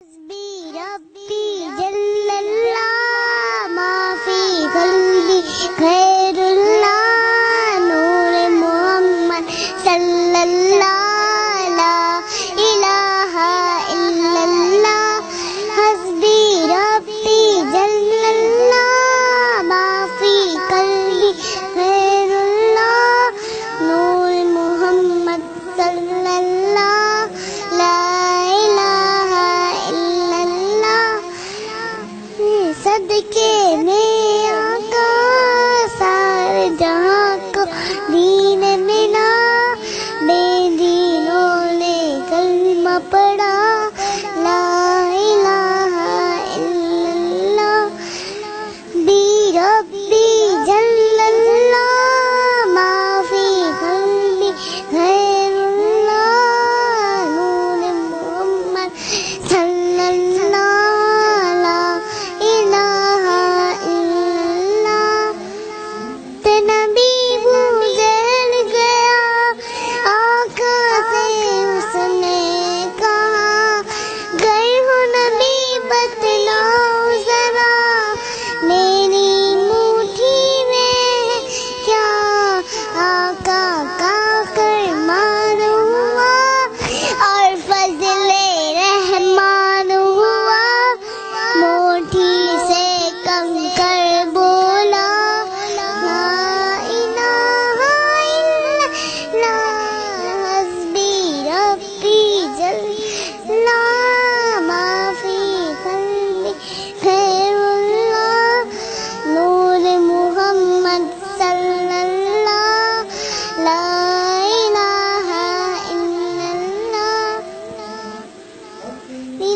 حسبي ربي جل اللہ ما فی قلبی خیر اللہ نور محمد صلی اللہ لا الہ الا اللہ حسبی ربی جل اللہ ما فی قلبی خیر اللہ نور محمد صلی اللہ لا صدقے میں آقا سارے جہاں کو دین ملا بے دینوں نے کلمہ پڑھا لا الہ الا اللہ بی ربی جل اللہ ما فی قلبی خیر اللہ نور محمد صلی اللہ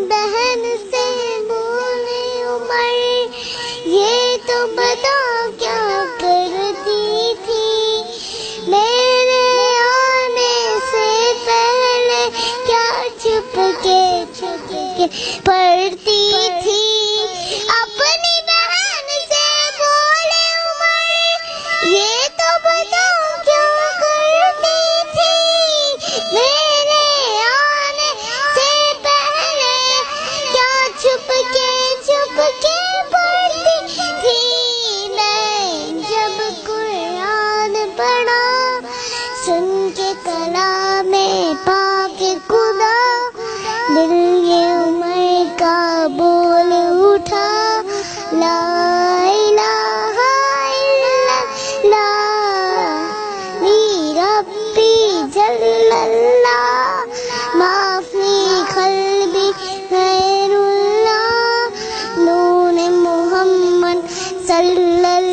بہن سے بولے عمر یہ تو بتا کیا کرتی تھی میرے آنے سے پہلے کیا چھپ کے پڑھتی تھی اپنی بہن سے بولے عمر یہ تو بتا کیا کرتی تھی میرے آنے سے پہلے چھپ کے پڑھتی تھی میں جب قرآن پڑھا سن کے کلام پاک خدا دل یہ عمر کا بول اٹھا لا الہ الا اللہ بی ربی جل اللہ ما فی قلبی خیر اللہ نور محمد صلی اللہ